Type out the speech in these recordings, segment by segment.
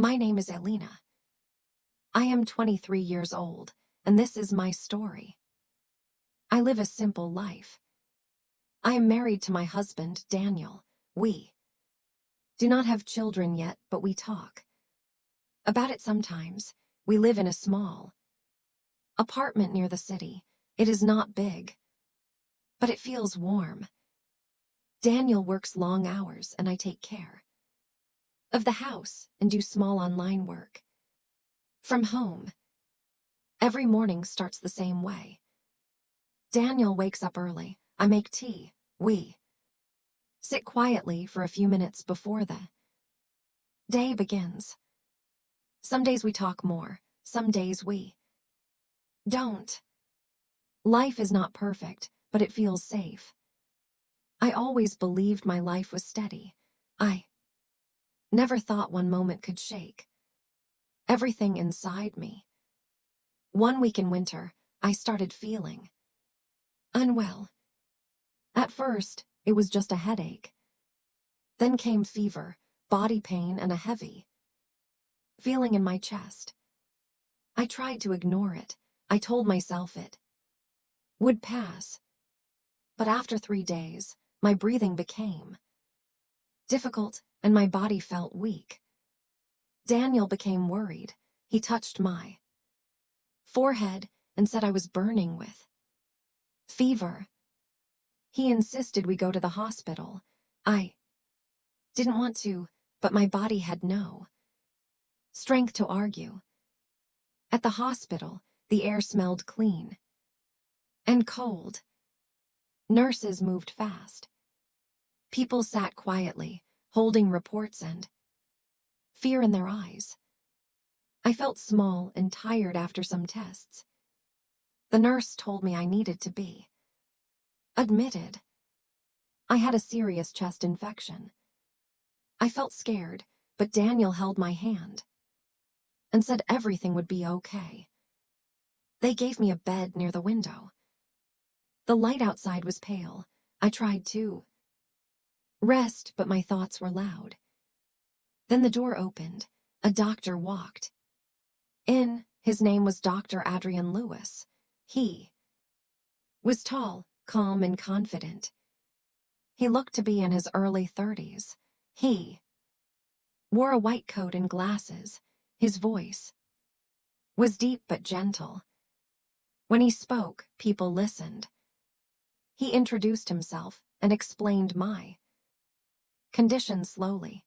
My name is Alina. I am 23 years old, and this is my story. I live a simple life. I am married to my husband, Daniel. We do not have children yet, but we talk about it sometimes. We live in a small apartment near the city. It is not big, but it feels warm. Daniel works long hours, and I take care of the house and do small online work from home. Every morning starts the same way. Daniel wakes up early. I make tea. We sit quietly for a few minutes before the day begins. Some days we talk more, some days we don't. Life is not perfect, but it feels safe. I always believed my life was steady. I never thought one moment could shake everything inside me. One week in winter, I started feeling unwell. At first, it was just a headache. Then came fever, body pain, and a heavy feeling in my chest. I tried to ignore it. I told myself it would pass. But after 3 days, my breathing became difficult and my body felt weak. Daniel became worried. He touched my forehead and said I was burning with fever. He insisted we go to the hospital. I didn't want to, but my body had no strength to argue. At the hospital, the air smelled clean and cold. Nurses moved fast. People sat quietly, holding reports and fear in their eyes. I felt small and tired after some tests. The nurse told me I needed to be admitted. I had a serious chest infection. I felt scared, but Daniel held my hand and said everything would be okay. They gave me a bed near the window. The light outside was pale. I tried to rest, but my thoughts were loud. Then the door opened. A doctor walked in. His name was Dr. Adrian Lewis. He was tall, calm, and confident. He looked to be in his early 30s. He wore a white coat and glasses. His voice was deep but gentle. When he spoke, people listened. He introduced himself and explained my condition slowly.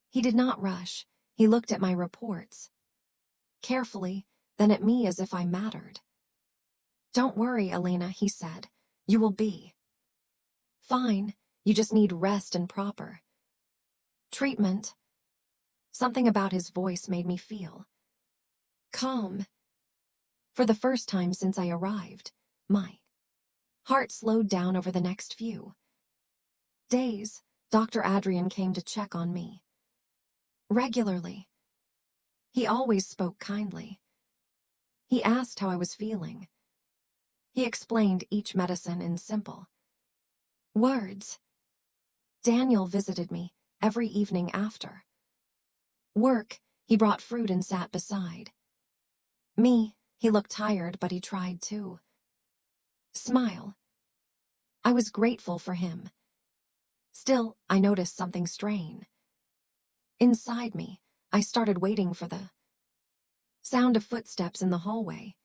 He did not rush. He looked at my reports carefully, then at me as if I mattered. "Don't worry, Alina," he said. "You will be fine. You just need rest and proper treatment." Something about his voice made me feel calm. For the first time since I arrived, my heart slowed down. Over the next few days, Dr. Adrian came to check on me regularly. He always spoke kindly. He asked how I was feeling. He explained each medicine in simple words. Daniel visited me every evening after work. He brought fruit and sat beside me. He looked tired, but he tried to smile. I was grateful for him. Still, I noticed something strange. Inside me, I started waiting for the sound of footsteps in the hallway.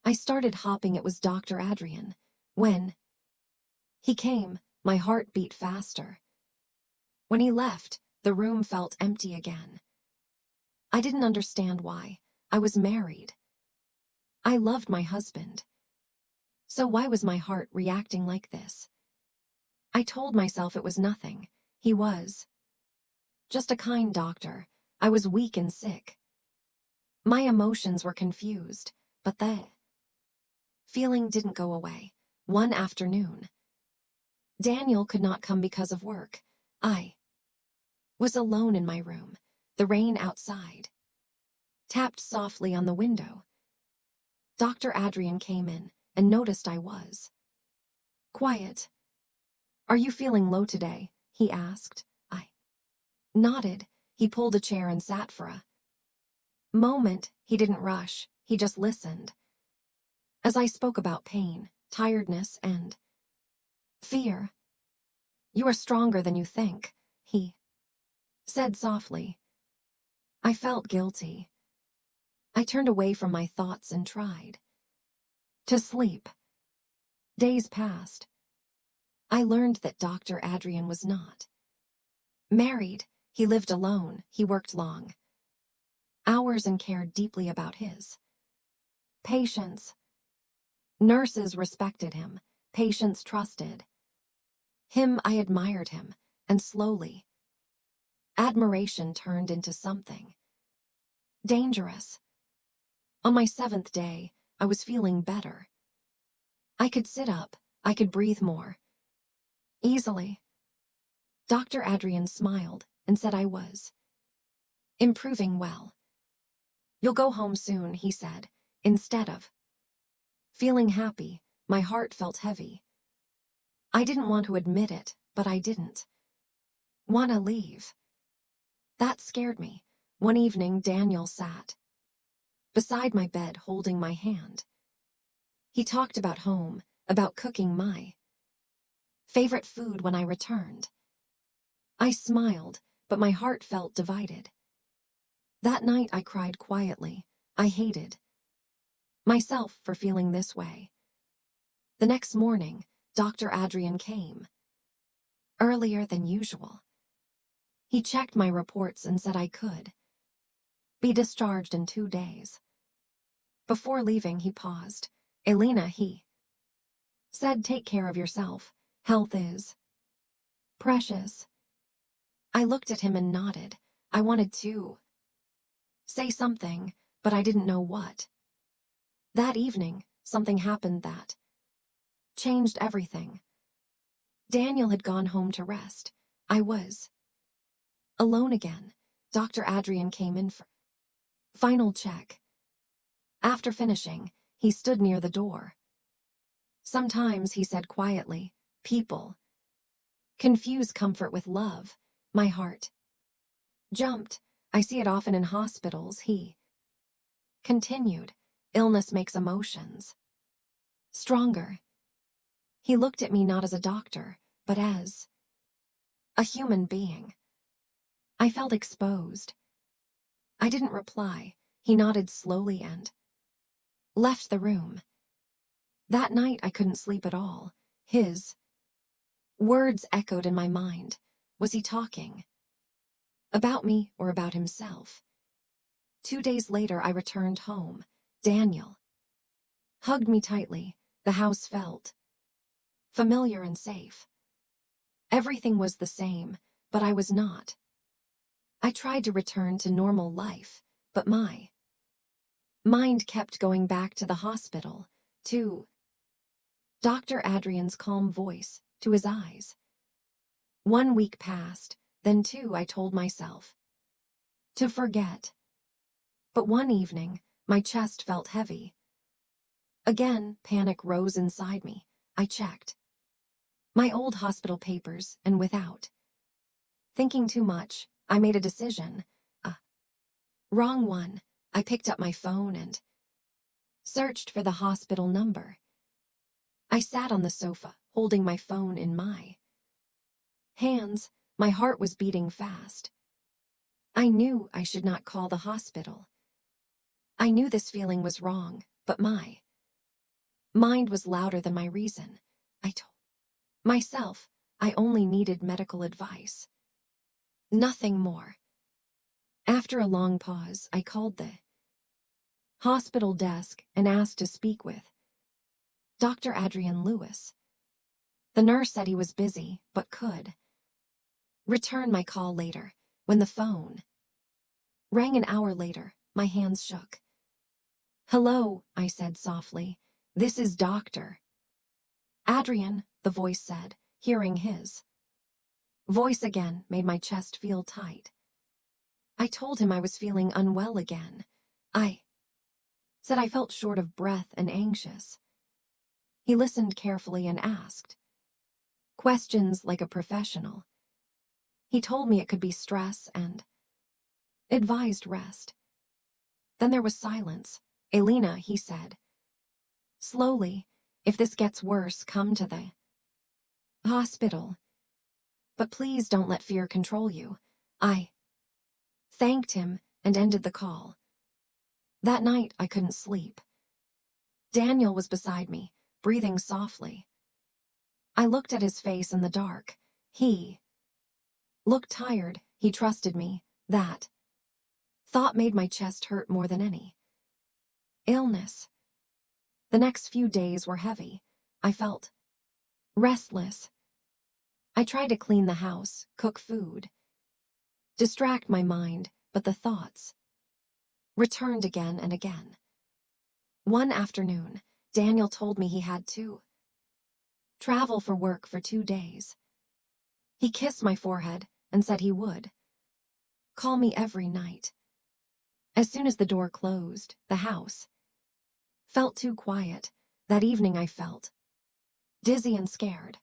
I started hopping. It was Dr. Adrian. When he came, my heart beat faster. When he left, the room felt empty again. I didn't understand why. I was married. I loved my husband. So why was my heart reacting like this? I told myself it was nothing. He was just a kind doctor. I was weak and sick. My emotions were confused, but the feeling didn't go away. One afternoon, Daniel could not come because of work. I was alone in my room. The rain outside tapped softly on the window. Dr. Adrian came in and noticed I was quiet. "Are you feeling low today?" he asked. I nodded. He pulled a chair and sat for a moment. He didn't rush, he just listened. As I spoke about pain, tiredness, and fear. "You are stronger than you think," he said softly. I felt guilty. I turned away from my thoughts and tried to sleep. Days passed. I learned that Dr. Adrian was not married. He lived alone, he worked long hours and cared deeply about his patients. Nurses respected him, patients trusted him. I admired him, and slowly, admiration turned into something dangerous. On my 7th day, I was feeling better. I could sit up, I could breathe more easily. Dr. Adrian smiled and said I was improving well. "You'll go home soon," he said. Instead of feeling happy, my heart felt heavy. I didn't want to admit it, but I didn't want to leave. That scared me. One evening, Daniel sat beside my bed holding my hand. He talked about home, about cooking my favorite food when I returned. I smiled, but my heart felt divided. That night I cried quietly. I hated myself for feeling this way. The next morning, Dr. Adrian came earlier than usual. He checked my reports and said I could be discharged in 2 days. Before leaving, he paused. "Alina," he said, "take care of yourself. Health is precious." I looked at him and nodded. I wanted to say something, but I didn't know what. That evening, something happened that changed everything. Daniel had gone home to rest. I was alone again. Dr. Adrian came in for final check. After finishing, he stood near the door. "Sometimes," he said quietly, "people confuse comfort with love." My heart jumped. "I see it often in hospitals," he continued. "Illness makes emotions stronger." He looked at me not as a doctor, but as a human being. I felt exposed. I didn't reply. He nodded slowly and left the room. That night I couldn't sleep at all. His words echoed in my mind. Was he talking about me or about himself? 2 days later I returned home. Daniel hugged me tightly. The house felt familiar and safe. Everything was the same, but I was not. I tried to return to normal life, but my mind kept going back to the hospital, to Dr. Adrian's calm voice, to his eyes. 1 week passed, then 2. I told myself to forget. But one evening, my chest felt heavy. Again, panic rose inside me. I checked my old hospital papers, and without thinking too much, I made a decision. A wrong one. I picked up my phone and searched for the hospital number. I sat on the sofa, holding my phone in my hands. My heart was beating fast. I knew I should not call the hospital. I knew this feeling was wrong, but my mind was louder than my reason. I told myself I only needed medical advice. Nothing more. After a long pause, I called the hospital desk and asked to speak with Dr. Adrian Lewis. The nurse said he was busy, but could return my call later. When the phone rang an hour later, my hands shook. "Hello," I said softly. "This is Dr. Adrian," the voice said. Hearing his voice again made my chest feel tight. I told him I was feeling unwell again. I said I felt short of breath and anxious. He listened carefully and asked questions like a professional. He told me it could be stress and advised rest. Then there was silence. Alina, he said. Slowly, if this gets worse, come to the hospital. But please don't let fear control you. I thanked him and ended the call. That night, I couldn't sleep. Daniel was beside me, breathing softly. I looked at his face in the dark. He looked tired. He trusted me. That thought made my chest hurt more than any illness. The next few days were heavy. I felt restless. I tried to clean the house, cook food, distract my mind, but the thoughts returned again and again. One afternoon, Daniel told me he had to travel for work for 2 days. He kissed my forehead and said he would call me every night. As soon as the door closed, the house felt too quiet. That evening I felt dizzy and scared.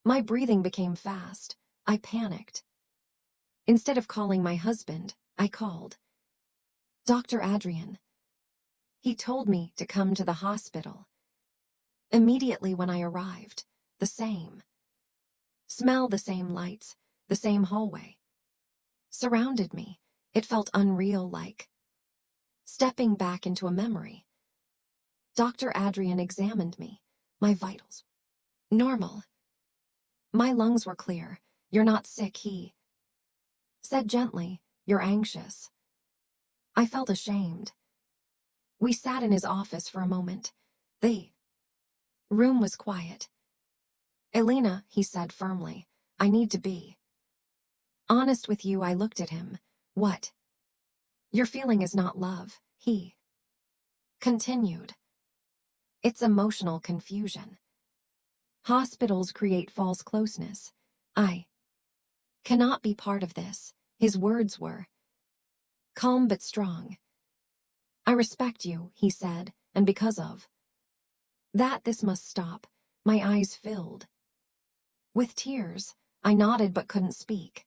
My breathing became fast. I panicked. Instead of calling my husband, I called Dr. Adrian. He told me to come to the hospital. Immediately when I arrived, the same smell, the same lights, the same hallway surrounded me. It felt unreal, like stepping back into a memory. Dr. Adrian examined me. My vitals normal. My lungs were clear. You're not sick, he said gently. You're anxious. I felt ashamed. We sat in his office for a moment. The room was quiet. Alina, he said firmly, I need to be honest with you. I looked at him. What you're feeling is not love, he continued. It's emotional confusion. Hospitals create false closeness. I cannot be part of this. His words were calm but strong. I respect you, he said, and because of that, this must stop. My eyes filled with tears. I nodded but couldn't speak.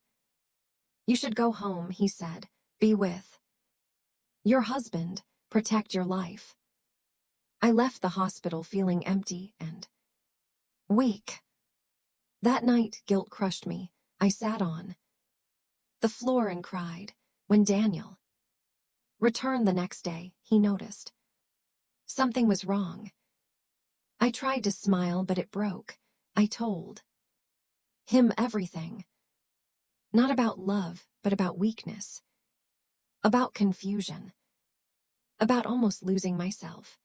You should go home, he said. Be with your husband. Protect your life. I left the hospital feeling empty and weak. That night, guilt crushed me. I sat on the floor and cried. When Daniel returned the next day, he noticed something was wrong. I tried to smile, but it broke. I told him everything. Not about love, but about weakness. About confusion. About almost losing myself.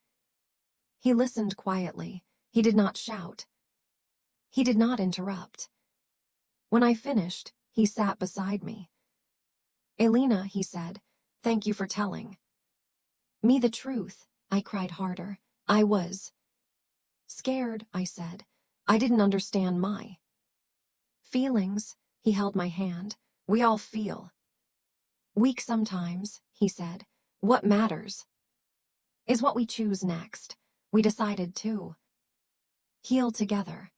He listened quietly. He did not shout. He did not interrupt. When I finished, he sat beside me. Alina, he said, thank you for telling me the truth. I cried harder. I was scared, I said. I didn't understand my feelings. He held my hand. We all feel weak sometimes, he said. What matters is what we choose next. We decided to heal together.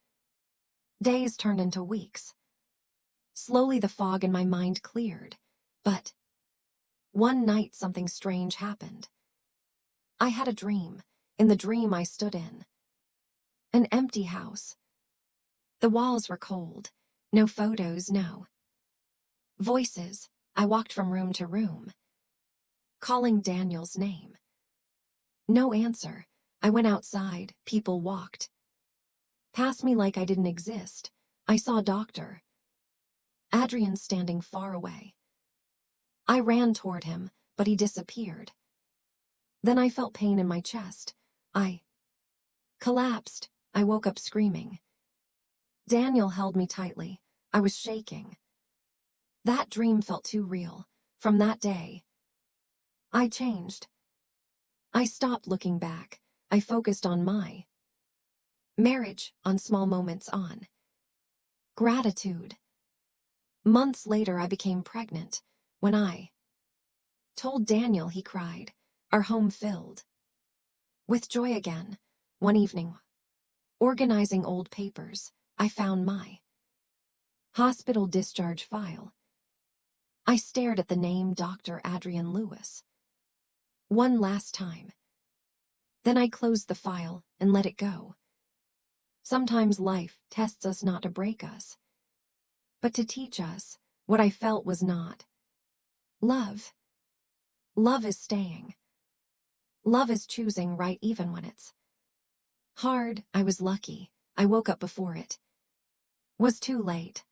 Days turned into weeks. Slowly the fog in my mind cleared. But one night something strange happened. I had a dream. In the dream I stood in an empty house. The walls were cold. No photos, no voices. I walked from room to room, calling Daniel's name. No answer. I went outside. People walked past me like I didn't exist. I saw Dr. Adrian standing far away. I ran toward him, but he disappeared. Then I felt pain in my chest. I collapsed. I woke up screaming. Daniel held me tightly. I was shaking. That dream felt too real. From that day, I changed. I stopped looking back. I focused on my marriage, on small moments, on gratitude. Months later, I became pregnant. When I told Daniel, he cried. Our home filled with joy again. One evening, organizing old papers, I found my hospital discharge file. I stared at the name Dr. Adrian Lewis. One last time. Then I closed the file and let it go. Sometimes life tests us not to break us, but to teach us what I felt was not. Love. Love is staying. Love is choosing right even when it's hard. I was lucky. I woke up before it was too late.